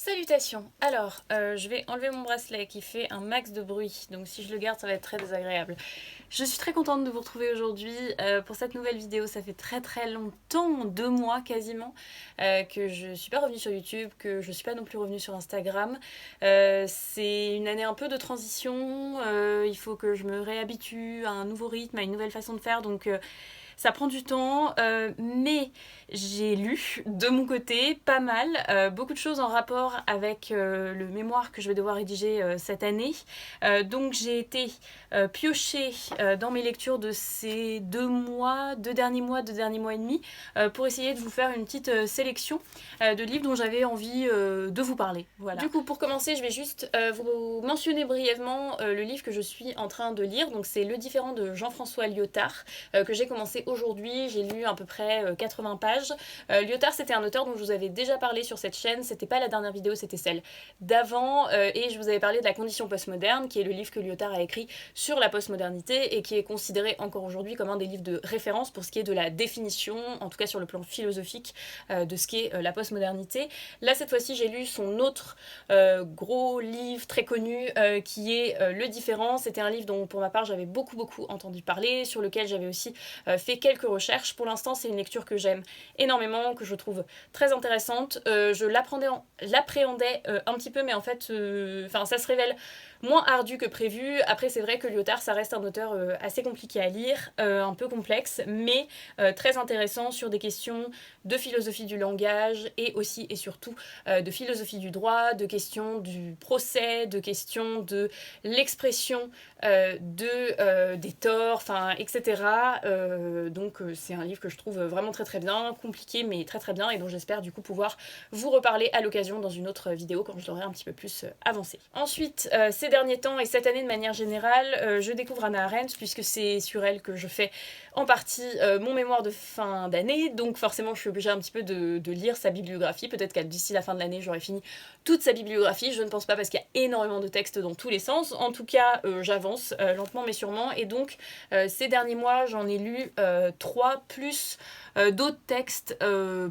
Salutations! Alors, je vais enlever mon bracelet qui fait un max de bruit, donc si je le garde ça va être très désagréable. Je suis très contente de vous retrouver aujourd'hui pour cette nouvelle vidéo. Ça fait très longtemps, 2 mois quasiment, que je suis pas revenue sur YouTube, que je suis pas non plus revenue sur Instagram. C'est une année un peu de transition, il faut que je me réhabitue à un nouveau rythme, à une nouvelle façon de faire, donc ça prend du temps, mais j'ai lu de mon côté pas mal, beaucoup de choses en rapport avec le mémoire que je vais devoir rédiger cette année. Donc j'ai été piocher dans mes lectures de ces 2 derniers mois et demi, pour essayer de vous faire une petite sélection de livres dont j'avais envie de vous parler. Voilà. Du coup, pour commencer, je vais juste vous mentionner brièvement le livre que je suis en train de lire. Donc c'est Le Différend de Jean-François Lyotard, que j'ai commencé aujourd'hui. J'ai lu à peu près 80 pages. Lyotard, c'était un auteur dont je vous avais déjà parlé sur cette chaîne. C'était pas la dernière vidéo, c'était celle d'avant. Et je vous avais parlé de La Condition postmoderne, qui est le livre que Lyotard a écrit sur la postmodernité et qui est considéré encore aujourd'hui comme un des livres de référence pour ce qui est de la définition, en tout cas sur le plan philosophique, de ce qu'est la postmodernité. Là, cette fois-ci, j'ai lu son autre gros livre très connu, qui est Le Différend. C'était un livre dont, pour ma part, j'avais beaucoup entendu parler, sur lequel j'avais aussi fait quelques recherches. Pour l'instant, c'est une lecture que j'aime énormément, que je trouve très intéressante. Je l'appréhendais un petit peu, mais en fait, ça se révèle moins ardu que prévu. Après, c'est vrai que Lyotard, ça reste un auteur assez compliqué à lire, un peu complexe, mais très intéressant sur des questions de philosophie du langage et aussi et surtout de philosophie du droit, de questions du procès, de questions de l'expression des torts, etc. Donc c'est un livre que je trouve vraiment très bien, compliqué mais très bien, et dont j'espère du coup pouvoir vous reparler à l'occasion dans une autre vidéo quand je l'aurai un petit peu plus avancé. Ensuite, ces derniers temps et cette année de manière générale, je découvre Hannah Arendt, puisque c'est sur elle que je fais en partie mon mémoire de fin d'année, donc forcément je suis obligée un petit peu de lire sa bibliographie. Peut-être qu'à d'ici la fin de l'année j'aurai fini toute sa bibliographie, je ne pense pas, parce qu'il y a énormément de textes dans tous les sens. En tout cas, j'avance lentement mais sûrement, et donc ces derniers mois j'en ai lu 3 plus d'autres textes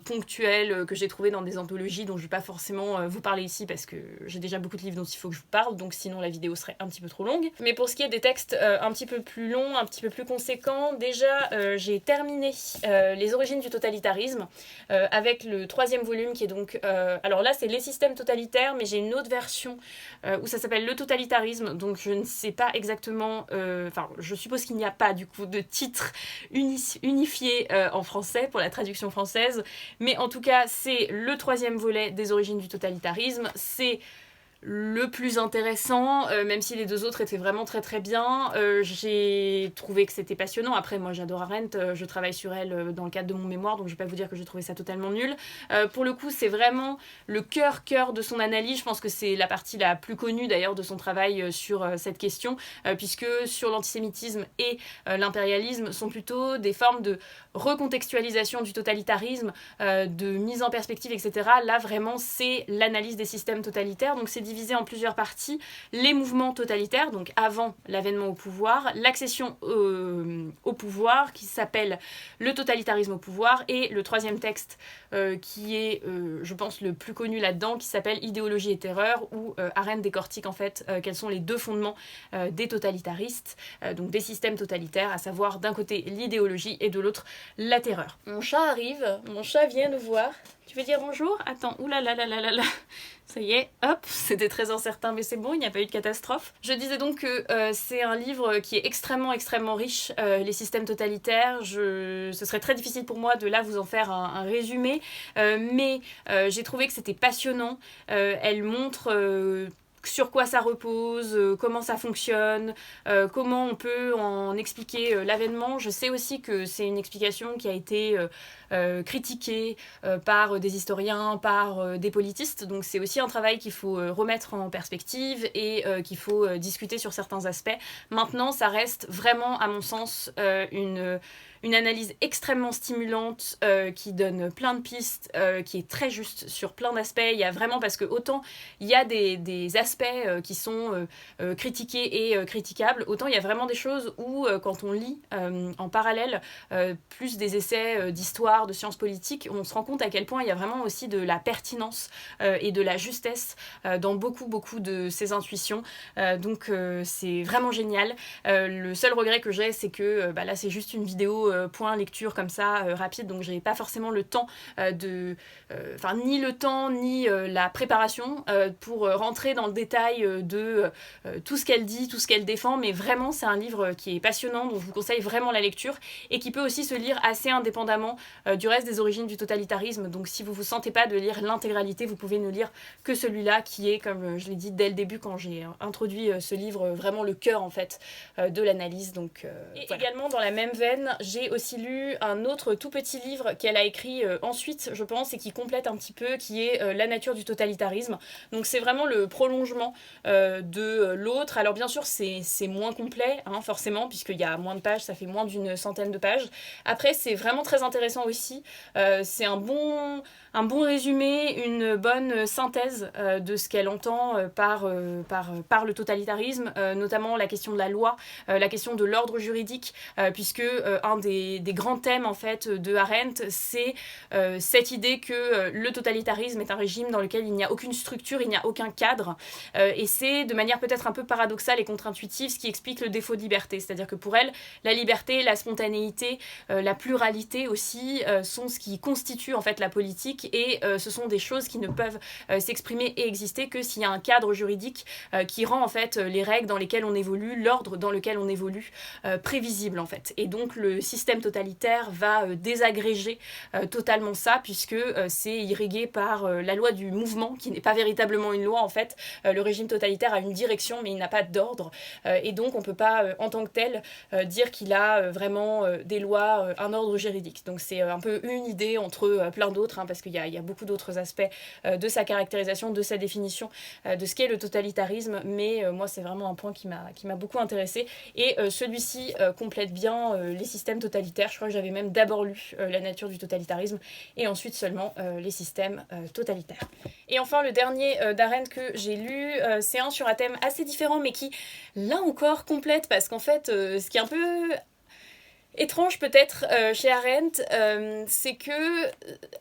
ponctuels que j'ai trouvés dans des anthologies dont je ne vais pas forcément vous parler ici parce que j'ai déjà beaucoup de livres dont il faut que je vous parle, donc sinon la vidéo serait un petit peu trop longue. Mais pour ce qui est des textes un petit peu plus longs, un petit peu plus conséquents, déjà j'ai terminé Les origines du totalitarisme avec le 3e volume qui est donc... alors là c'est Les systèmes totalitaires, mais j'ai une autre version où ça s'appelle Le totalitarisme, donc je ne sais pas exactement... je suppose qu'il n'y a pas du coup de titre unifié en français pour la traduction française, mais en tout cas c'est le 3e volet des origines du totalitarisme. C'est le plus intéressant, même si les 2 autres étaient vraiment très bien. J'ai trouvé que c'était passionnant. Après, moi j'adore Arendt, je travaille sur elle dans le cadre de mon mémoire, donc je vais pas vous dire que j'ai trouvé ça totalement nul. Pour le coup, c'est vraiment le cœur de son analyse. Je pense que c'est la partie la plus connue d'ailleurs de son travail sur cette question, puisque sur l'antisémitisme et l'impérialisme sont plutôt des formes de recontextualisation du totalitarisme, de mise en perspective, etc. Là, vraiment, c'est l'analyse des systèmes totalitaires. Donc c'est divisé en plusieurs parties. Les mouvements totalitaires, donc avant l'avènement au pouvoir, l'accession au pouvoir, qui s'appelle Le totalitarisme au pouvoir, et le 3e texte qui est, je pense, le plus connu là-dedans, qui s'appelle Idéologie et terreur, où Arendt décortique en fait quels sont les 2 fondements des totalitaristes, donc des systèmes totalitaires, à savoir d'un côté l'idéologie et de l'autre la terreur. Mon chat arrive, mon chat vient nous voir. Tu veux dire bonjour? Attends, oulala, ça y est, hop, c'était très incertain, mais c'est bon, il n'y a pas eu de catastrophe. Je disais donc que c'est un livre qui est extrêmement riche, les systèmes totalitaires. Ce serait très difficile pour moi de là vous en faire un résumé, mais j'ai trouvé que c'était passionnant. Elle montre... sur quoi ça repose, comment ça fonctionne, comment on peut en expliquer l'avènement. Je sais aussi que c'est une explication qui a été critiquée par des historiens, par des politistes, donc c'est aussi un travail qu'il faut remettre en perspective et qu'il faut discuter sur certains aspects. Maintenant, ça reste vraiment, à mon sens, une analyse extrêmement stimulante qui donne plein de pistes, qui est très juste sur plein d'aspects. Il y a vraiment, parce que autant il y a des aspects qui sont critiqués et critiquables, autant il y a vraiment des choses où quand on lit en parallèle plus des essais d'histoire, de sciences politiques, on se rend compte à quel point il y a vraiment aussi de la pertinence et de la justesse dans beaucoup de ces intuitions. Donc c'est vraiment génial. Le seul regret que j'ai, c'est que là c'est juste une vidéo point lecture comme ça rapide, donc j'ai pas forcément le temps ni le temps ni la préparation pour rentrer dans le détail de tout ce qu'elle dit, tout ce qu'elle défend, mais vraiment c'est un livre qui est passionnant, dont je vous conseille vraiment la lecture et qui peut aussi se lire assez indépendamment du reste des origines du totalitarisme. Donc si vous vous sentez pas de lire l'intégralité, vous pouvez ne lire que celui-là qui est, comme je l'ai dit dès le début quand j'ai introduit ce livre, vraiment le cœur en fait de l'analyse. Donc voilà. Également dans la même veine, j'ai aussi lu un autre tout petit livre qu'elle a écrit ensuite, je pense, et qui complète un petit peu, qui est La nature du totalitarisme. Donc c'est vraiment le prolongement de l'autre. Alors bien sûr c'est moins complet, hein, forcément, puisqu'il y a moins de pages, ça fait moins d'une centaine de pages. Après c'est vraiment très intéressant aussi. C'est un bon résumé, une bonne synthèse de ce qu'elle entend par le totalitarisme, notamment la question de la loi, la question de l'ordre juridique, puisque un des grands thèmes en fait de Arendt, c'est cette idée que le totalitarisme est un régime dans lequel il n'y a aucune structure, il n'y a aucun cadre, et c'est de manière peut-être un peu paradoxale et contre-intuitive ce qui explique le défaut de liberté, c'est-à-dire que pour elle, la liberté, la spontanéité, la pluralité aussi sont ce qui constitue en fait la politique, et ce sont des choses qui ne peuvent s'exprimer et exister que s'il y a un cadre juridique qui rend en fait les règles dans lesquelles on évolue, l'ordre dans lequel on évolue prévisible en fait. Et donc le système totalitaire va désagréger totalement ça, puisque c'est irrigué par la loi du mouvement, qui n'est pas véritablement une loi en fait. Le régime totalitaire a une direction mais il n'a pas d'ordre, et donc on peut pas en tant que tel dire qu'il a vraiment des lois, un ordre juridique. Donc c'est un peu une idée entre plein d'autres, hein, parce qu'il y a beaucoup d'autres aspects de sa caractérisation, de sa définition de ce qu'est le totalitarisme, mais moi c'est vraiment un point qui m'a beaucoup intéressée, et celui-ci complète bien les systèmes totalitaires. Je crois que j'avais même d'abord lu La nature du totalitarisme et ensuite seulement les systèmes totalitaires. Et enfin le dernier d'Arendt que j'ai lu, c'est un sur un thème assez différent mais qui là encore complète, parce qu'en fait ce qui est un peu étrange peut-être chez Arendt, c'est que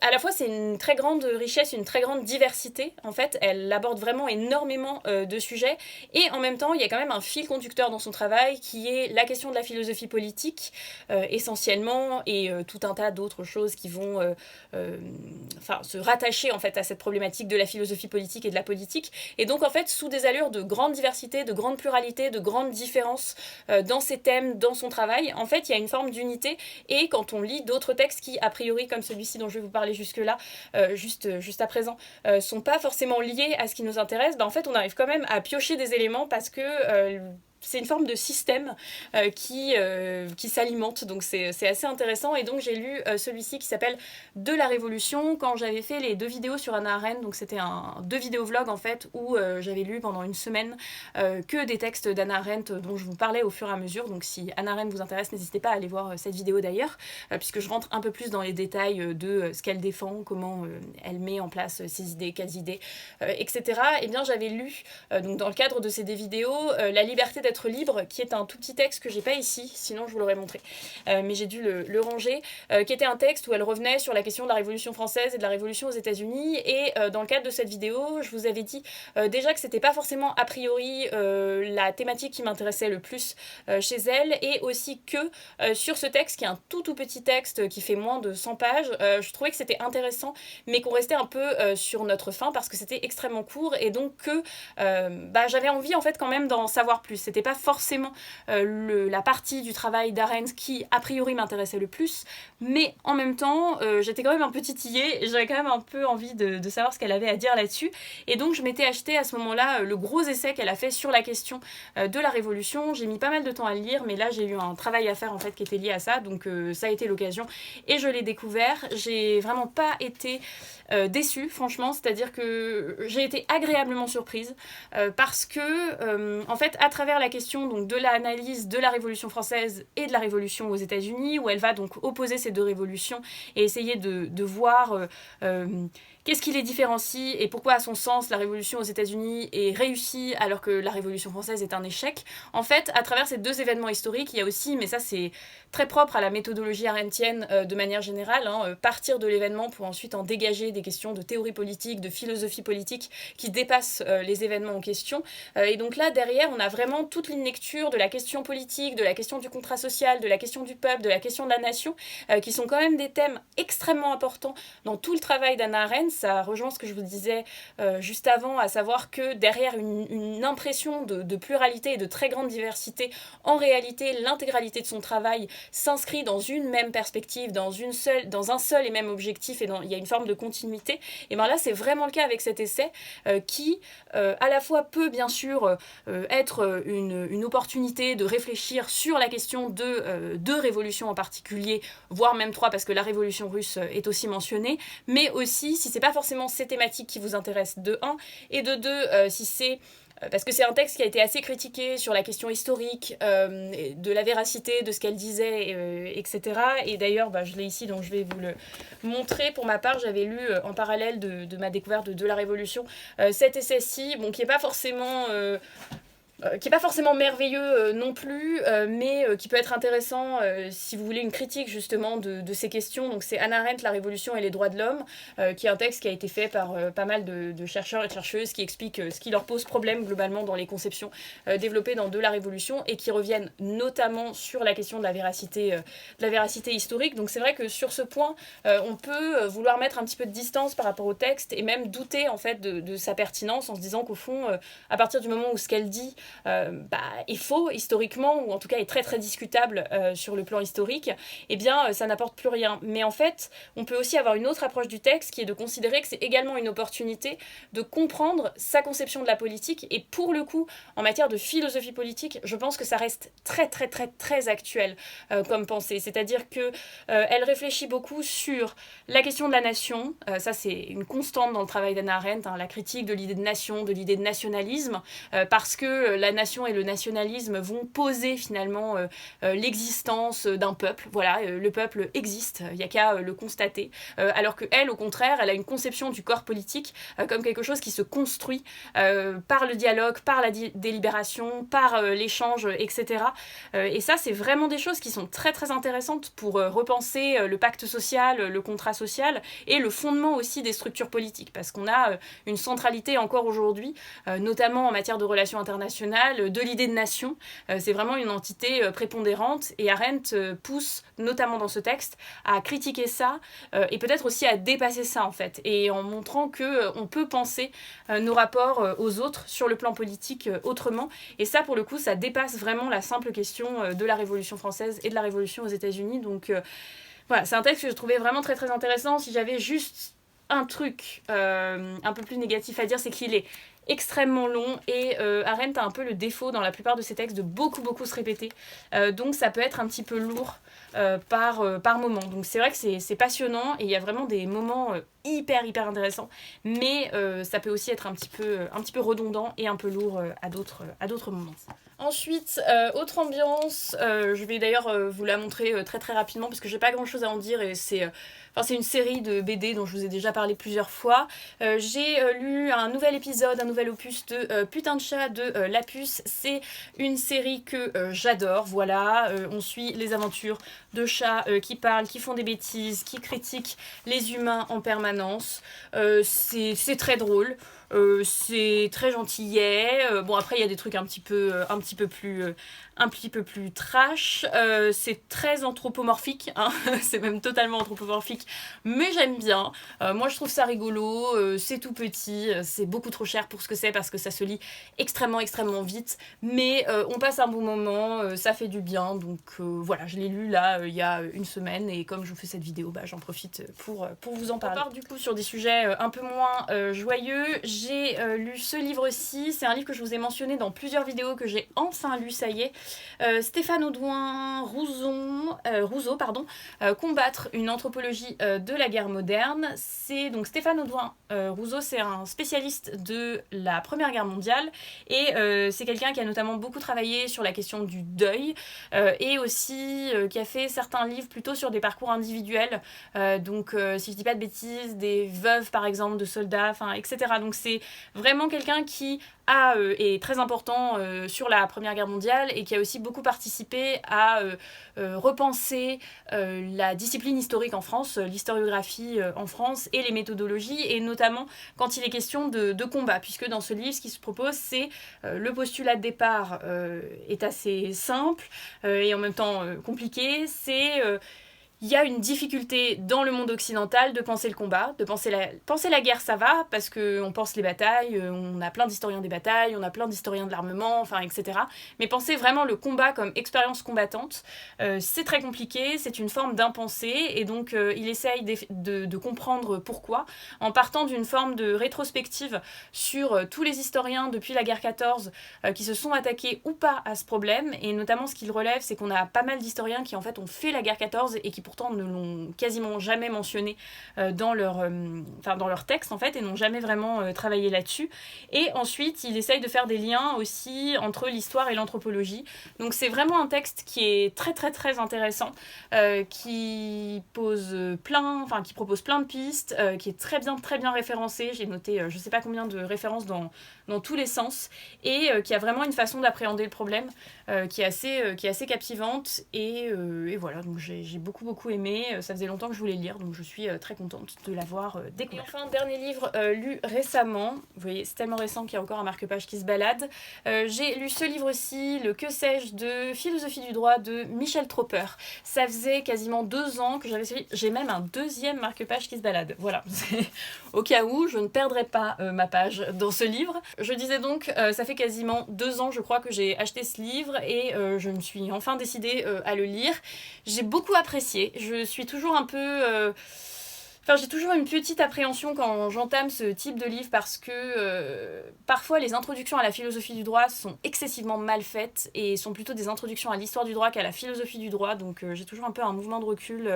à la fois c'est une très grande richesse, une très grande diversité. En fait, elle aborde vraiment énormément de sujets, et en même temps il y a quand même un fil conducteur dans son travail qui est la question de la philosophie politique essentiellement, et tout un tas d'autres choses qui vont se rattacher en fait à cette problématique de la philosophie politique et de la politique. Et donc en fait sous des allures de grande diversité, de grande pluralité, de grandes différences dans ses thèmes, dans son travail, en fait il y a une forme d'unité. Et quand on lit d'autres textes qui, a priori, comme celui-ci dont je vais vous parler jusque-là, juste à présent, sont pas forcément liés à ce qui nous intéresse, en fait, on arrive quand même à piocher des éléments, parce que c'est une forme de système qui s'alimente, donc c'est assez intéressant. Et donc j'ai lu celui-ci qui s'appelle De la Révolution, quand j'avais fait les 2 vidéos sur Hannah Arendt, donc c'était 2 vidéos vlogs en fait, où j'avais lu pendant une semaine que des textes d'Hannah Arendt dont je vous parlais au fur et à mesure. Donc si Hannah Arendt vous intéresse, n'hésitez pas à aller voir cette vidéo d'ailleurs, puisque je rentre un peu plus dans les détails de ce qu'elle défend, comment elle met en place ses idées, quelles idées, etc. Et bien j'avais lu, donc dans le cadre de ces 2 vidéos, La liberté d'être libre, qui est un tout petit texte que j'ai pas ici, sinon je vous l'aurais montré, mais j'ai dû le ranger, qui était un texte où elle revenait sur la question de la Révolution française et de la Révolution aux États-Unis. Et dans le cadre de cette vidéo, je vous avais dit déjà que c'était pas forcément a priori la thématique qui m'intéressait le plus chez elle, et aussi que sur ce texte, qui est un tout petit texte qui fait moins de 100 pages, je trouvais que c'était intéressant, mais qu'on restait un peu sur notre faim, parce que c'était extrêmement court, et donc que j'avais envie en fait quand même d'en savoir plus. C'était pas forcément la partie du travail d'Arendt qui a priori m'intéressait le plus, mais en même temps j'étais quand même un peu titillée, et j'avais quand même un peu envie de savoir ce qu'elle avait à dire là-dessus. Et donc je m'étais acheté à ce moment-là le gros essai qu'elle a fait sur la question de la Révolution. J'ai mis pas mal de temps à le lire, mais là j'ai eu un travail à faire en fait qui était lié à ça, donc ça a été l'occasion et je l'ai découvert. J'ai vraiment pas été déçue, franchement, c'est-à-dire que j'ai été agréablement surprise parce que en fait à travers la question donc, de l'analyse de la Révolution française et de la Révolution aux États-Unis, où elle va donc opposer ces deux révolutions et essayer de voir qu'est-ce qui les différencie et pourquoi, à son sens, la Révolution aux États-Unis est réussie alors que la Révolution française est un échec. En fait, à travers ces deux événements historiques, il y a aussi, mais ça c'est très propre à la méthodologie arendtienne de manière générale, partir de l'événement pour ensuite en dégager des questions de théorie politique, de philosophie politique qui dépassent les événements en question. Et donc là, derrière, on a vraiment toute une lecture de la question politique, de la question du contrat social, de la question du peuple, de la question de la nation, qui sont quand même des thèmes extrêmement importants dans tout le travail d'Hannah Arendt. Ça rejoint ce que je vous disais juste avant, à savoir que derrière une impression de pluralité et de très grande diversité, en réalité, l'intégralité de son travail s'inscrit dans une même perspective, dans un seul et même objectif, et il y a une forme de continuité. Et bien là, c'est vraiment le cas avec cet essai qui, à la fois, peut bien sûr être une opportunité de réfléchir sur la question de deux révolutions en particulier, voire même trois, parce que la révolution russe est aussi mentionnée, mais aussi, si c'est pas forcément ces thématiques qui vous intéressent, de un, et de deux, si c'est parce que c'est un texte qui a été assez critiqué sur la question historique, de la véracité de ce qu'elle disait, etc. Et d'ailleurs, je l'ai ici, donc je vais vous le montrer. Pour ma part, j'avais lu en parallèle de ma découverte de la Révolution cet essai-ci, qui n'est pas forcément merveilleux non plus, mais qui peut être intéressant si vous voulez une critique justement de ces questions. Donc c'est Hannah Arendt, La Révolution et les droits de l'homme, qui est un texte qui a été fait par pas mal de chercheurs et de chercheuses qui expliquent ce qui leur pose problème globalement dans les conceptions développées dans De la Révolution et qui reviennent notamment sur la question de la véracité historique. Donc c'est vrai que sur ce point, on peut vouloir mettre un petit peu de distance par rapport au texte et même douter en fait de sa pertinence en se disant qu'au fond, à partir du moment où ce qu'elle dit est faux historiquement, ou en tout cas est très très discutable sur le plan historique, eh bien ça n'apporte plus rien. Mais en fait, on peut aussi avoir une autre approche du texte qui est de considérer que c'est également une opportunité de comprendre sa conception de la politique, et pour le coup, en matière de philosophie politique, je pense que ça reste très très très très actuel comme pensée. C'est-à-dire que elle réfléchit beaucoup sur la question de la nation, ça c'est une constante dans le travail d'Hannah Arendt, la critique de l'idée de nation, de l'idée de nationalisme, parce que la nation et le nationalisme vont poser finalement l'existence d'un peuple. Voilà, le peuple existe, il n'y a qu'à le constater. Alors qu'elle, au contraire, elle a une conception du corps politique comme quelque chose qui se construit par le dialogue, par la délibération, par l'échange, etc. Et ça, c'est vraiment des choses qui sont très très intéressantes pour repenser le pacte social, le contrat social, et le fondement aussi des structures politiques, parce qu'on a une centralité encore aujourd'hui, notamment en matière de relations internationales, de l'idée de nation. C'est vraiment une entité prépondérante, et Arendt pousse, notamment dans ce texte, à critiquer ça, et peut-être aussi à dépasser ça en fait, et en montrant qu'on peut penser nos rapports aux autres sur le plan politique autrement, et ça pour le coup ça dépasse vraiment la simple question de la Révolution française et de la Révolution aux États-Unis. Donc voilà, c'est un texte que je trouvais vraiment très très intéressant. Si j'avais juste un truc un peu plus négatif à dire, c'est qu'il est extrêmement long, et Arendt a un peu le défaut dans la plupart de ses textes de beaucoup se répéter, donc ça peut être un petit peu lourd par moment. Donc c'est vrai que c'est passionnant, et il y a vraiment des moments hyper intéressants, mais ça peut aussi être un petit peu redondant et un peu lourd à d'autres moments. Ensuite, autre ambiance, je vais d'ailleurs vous la montrer très très rapidement parce que j'ai pas grand chose à en dire, et c'est une série de BD dont je vous ai déjà parlé plusieurs fois. J'ai lu un nouvel épisode, un nouvel opus de Putain de chat de Lapus. C'est une série que j'adore, voilà. On suit les aventures de chats qui parlent, qui font des bêtises, qui critiquent les humains en permanence. C'est très drôle. C'est très gentillet. Bon, après il y a des trucs un petit peu plus trash. C'est très anthropomorphique, c'est même totalement anthropomorphique, mais j'aime bien. Moi je trouve ça rigolo, c'est tout petit, c'est beaucoup trop cher pour ce que c'est, parce que ça se lit extrêmement vite, mais on passe un bon moment, ça fait du bien, donc voilà, je l'ai lu là il y a une semaine, et comme je vous fais cette vidéo, j'en profite pour vous en parler. On part du coup sur des sujets un peu moins joyeux. j'ai lu ce livre-ci, c'est un livre que je vous ai mentionné dans plusieurs vidéos, que j'ai enfin lu, ça y est. Stéphane Rousseau, Combattre une anthropologie de la guerre moderne. C'est donc Stéphane Rousseau, c'est un spécialiste de la Première Guerre mondiale et c'est quelqu'un qui a notamment beaucoup travaillé sur la question du deuil et aussi qui a fait certains livres plutôt sur des parcours individuels, donc si je dis pas de bêtises, des veuves par exemple de soldats, etc. Donc c'est vraiment quelqu'un qui est très important sur la Première Guerre mondiale et qui a aussi beaucoup participé à repenser la discipline historique en France, l'historiographie en France et les méthodologies, et notamment quand il est question de combat, puisque dans ce livre, ce qui se propose, c'est le postulat de départ est assez simple et en même temps compliqué, c'est il y a une difficulté dans le monde occidental de penser le combat, de penser la guerre, ça va, parce qu'on pense les batailles, on a plein d'historiens des batailles, on a plein d'historiens de l'armement, etc. Mais penser vraiment le combat comme expérience combattante, c'est très compliqué, c'est une forme d'impensé, et donc il essaye de comprendre pourquoi, en partant d'une forme de rétrospective sur tous les historiens depuis la guerre 14 qui se sont attaqués ou pas à ce problème, et notamment ce qu'il relève, c'est qu'on a pas mal d'historiens qui en fait ont fait la guerre 14 et qui pourtant ne l'ont quasiment jamais mentionné dans leur texte en fait, et n'ont jamais vraiment travaillé là-dessus. Et ensuite, il essaye de faire des liens aussi entre l'histoire et l'anthropologie. Donc c'est vraiment un texte qui est très très très intéressant, qui propose plein de pistes, qui est très bien référencé. J'ai noté je sais pas combien de références dans tous les sens, et qui a vraiment une façon d'appréhender le problème qui est assez captivante, et voilà, donc j'ai beaucoup aimé, ça faisait longtemps que je voulais lire, donc je suis très contente de l'avoir découvert. Et enfin, dernier livre lu récemment, vous voyez c'est tellement récent qu'il y a encore un marque-page qui se balade, j'ai lu ce livre-ci, le Que sais-je de philosophie du droit de Michel Tropper. Ça faisait quasiment 2 ans que j'avais ce livre, j'ai même un deuxième marque-page qui se balade, voilà, au cas où je ne perdrai pas ma page dans ce livre. Je disais donc, ça fait quasiment 2 ans je crois que j'ai acheté ce livre, et je me suis enfin décidée à le lire. J'ai beaucoup apprécié, je suis toujours un peu... j'ai toujours une petite appréhension quand j'entame ce type de livre, parce que parfois les introductions à la philosophie du droit sont excessivement mal faites et sont plutôt des introductions à l'histoire du droit qu'à la philosophie du droit, donc j'ai toujours un peu un mouvement de recul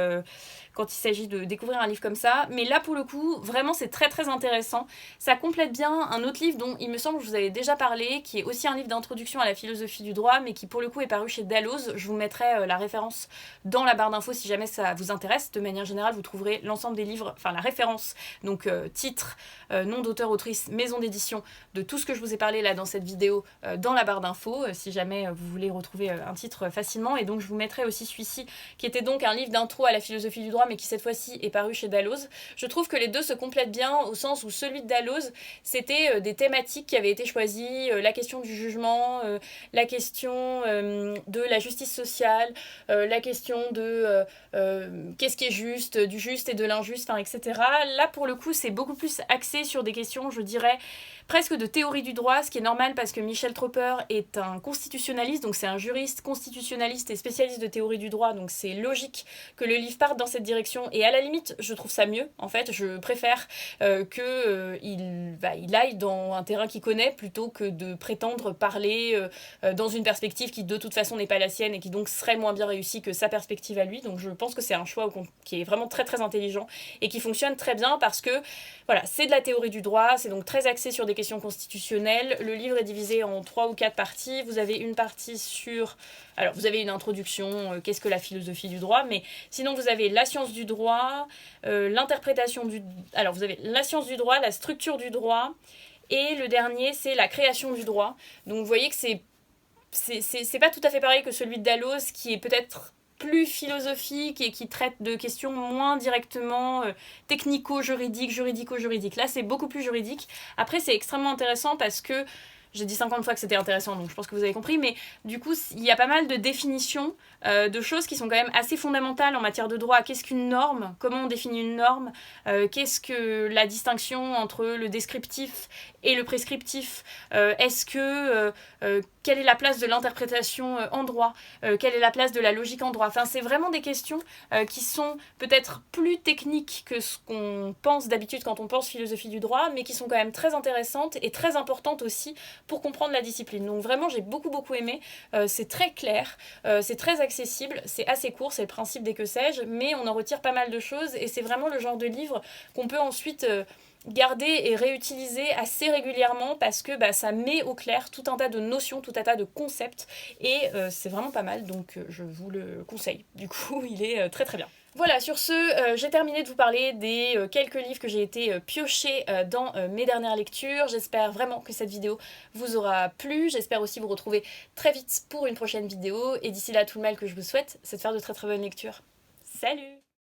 quand il s'agit de découvrir un livre comme ça. Mais là pour le coup, vraiment c'est très très intéressant. Ça complète bien un autre livre dont il me semble que je vous avais déjà parlé, qui est aussi un livre d'introduction à la philosophie du droit, mais qui pour le coup est paru chez Dalloz. Je vous mettrai la référence dans la barre d'infos si jamais ça vous intéresse. De manière générale, vous trouverez l'ensemble des livres, la référence, donc titre, nom d'auteur, autrice, maison d'édition, de tout ce que je vous ai parlé là dans cette vidéo dans la barre d'infos, si jamais vous voulez retrouver un titre facilement. Et donc je vous mettrai aussi celui-ci, qui était donc un livre d'intro à la philosophie du droit, mais qui cette fois-ci est paru chez Dalloz. Je trouve que les deux se complètent bien, au sens où celui de Dalloz, c'était des thématiques qui avaient été choisies, la question du jugement, la question de la justice sociale, la question de qu'est-ce qui est juste, du juste et de l'injuste, etc. Là, pour le coup, c'est beaucoup plus axé sur des questions, je dirais, presque de théorie du droit, ce qui est normal parce que Michel Tropper est un constitutionnaliste, donc c'est un juriste constitutionnaliste et spécialiste de théorie du droit, donc c'est logique que le livre parte dans cette direction, et à la limite, je trouve ça mieux, en fait, je préfère qu'il aille dans un terrain qu'il connaît, plutôt que de prétendre parler dans une perspective qui de toute façon n'est pas la sienne, et qui donc serait moins bien réussie que sa perspective à lui. Donc je pense que c'est un choix qui est vraiment très très intelligent, et qui fonctionne très bien, parce que voilà, c'est de la théorie du droit, c'est donc très axé sur des questions constitutionnelles. Le livre est divisé en 3 ou 4 parties. Vous avez une partie sur... Alors, vous avez une introduction, qu'est-ce que la philosophie du droit, mais sinon, vous avez la science du droit, l'interprétation du... Alors, vous avez la science du droit, la structure du droit, et le dernier, c'est la création du droit. Donc, vous voyez que c'est pas tout à fait pareil que celui de Dalloz, qui est peut-être plus philosophique et qui traite de questions moins directement technico-juridiques, juridico-juridiques. Là, c'est beaucoup plus juridique. Après, c'est extrêmement intéressant parce que J'ai dit 50 fois que c'était intéressant, donc je pense que vous avez compris, mais du coup, il y a pas mal de définitions de choses qui sont quand même assez fondamentales en matière de droit. Qu'est-ce qu'une norme? Comment on définit une norme? Qu'est-ce que la distinction entre le descriptif et le prescriptif? Quelle est la place de l'interprétation en droit? Quelle est la place de la logique en droit? Enfin, c'est vraiment des questions qui sont peut-être plus techniques que ce qu'on pense d'habitude quand on pense philosophie du droit, mais qui sont quand même très intéressantes et très importantes aussi pour comprendre la discipline. Donc vraiment, j'ai beaucoup aimé. C'est très clair, c'est très accessible, c'est assez court, c'est le principe des que sais-je, mais on en retire pas mal de choses et c'est vraiment le genre de livre qu'on peut ensuite garder et réutiliser assez régulièrement parce que ça met au clair tout un tas de notions, tout un tas de concepts et c'est vraiment pas mal, donc je vous le conseille. Du coup, il est très bien. Voilà, sur ce, j'ai terminé de vous parler des quelques livres que j'ai été piocher dans mes dernières lectures. J'espère vraiment que cette vidéo vous aura plu. J'espère aussi vous retrouver très vite pour une prochaine vidéo. Et d'ici là, tout le mal que je vous souhaite, c'est de faire de très bonnes lectures. Salut!